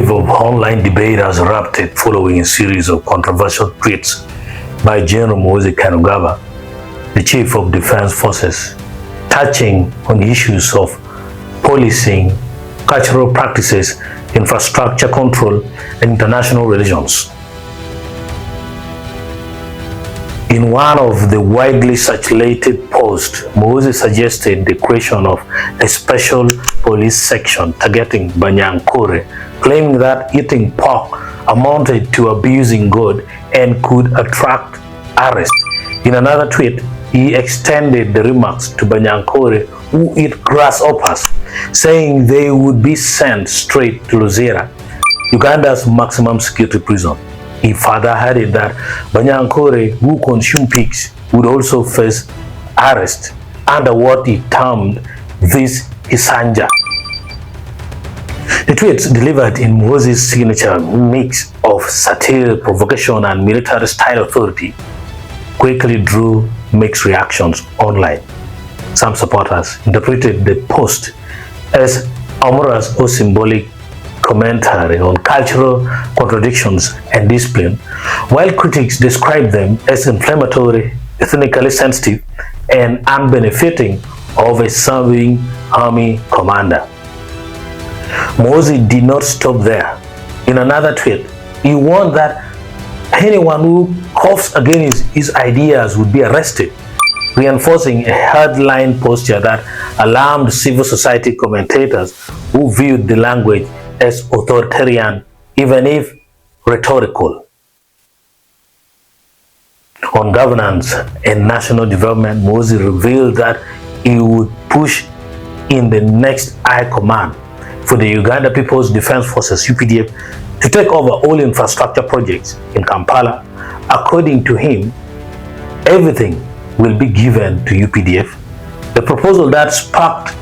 wave of online debate has erupted following a series of controversial tweets by General Muhoozi, the Chief of Defense Forces, touching on issues of policing, cultural practices, infrastructure control, and international relations. In one of the widely circulated posts, Muhoozi suggested the creation of a special police section targeting Banyankole, claiming that eating pork amounted to abusing God and could attract arrest. In another tweet, he extended the remarks to Banyankole who eat grasshoppers, saying they would be sent straight to Luzira, Uganda's maximum security prison. He further added that Banyankole who consume pigs would also face arrest under what he termed this Isanja. The tweets, delivered in Muhoozi's signature mix of satire, provocation, and military-style authority, quickly drew mixed reactions online. Some supporters interpreted the post as humorous or symbolic commentary on cultural contradictions and discipline, while critics described them as inflammatory, ethnically sensitive, and unbenefiting of a serving army commander. Muhoozi did not stop there. In another tweet, he warned that anyone who coughs against his ideas would be arrested, reinforcing a hardline posture that alarmed civil society commentators who viewed the language as authoritarian, even if rhetorical. On governance and national development, Muhoozi revealed that he would push in the next high command for the Uganda People's Defense Forces (UPDF) to take over all infrastructure projects in Kampala. According to him, everything will be given to UPDF. The proposal that sparked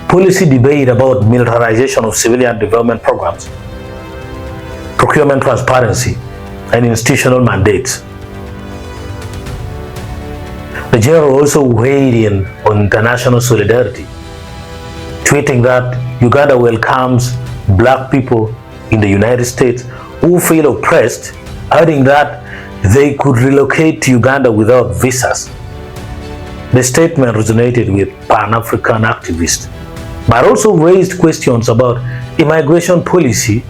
policy debate about militarization of civilian development programs, procurement transparency, and institutional mandates. The general also weighed in on international solidarity, tweeting that Uganda welcomes black people in the United States who feel oppressed, adding that they could relocate to Uganda without visas. The statement resonated with Pan-African activists, but also raised questions about immigration policy,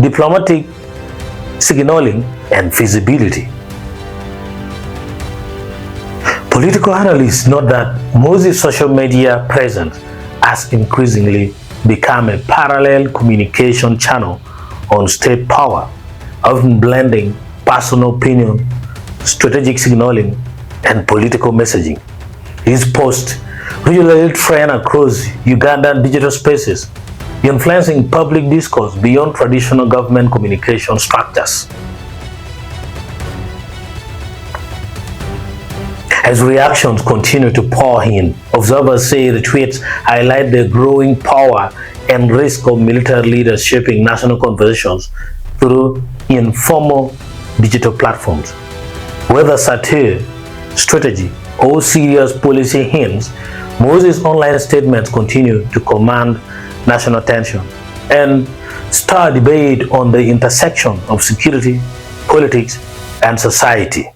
diplomatic signaling, and feasibility. Political analysts note that Muhoozi's social media presence has increasingly become a parallel communication channel on state power, often blending personal opinion, strategic signaling, and political messaging. His posts regularly trend across Ugandan digital spaces, influencing public discourse beyond traditional government communication structures. As reactions continue to pour in, observers say the tweets highlight the growing power and risk of military leaders shaping national conversations through informal digital platforms. Whether satire, strategy, or serious policy hints, Muhoozi's online statements continue to command national attention and stir debate on the intersection of security, politics, and society.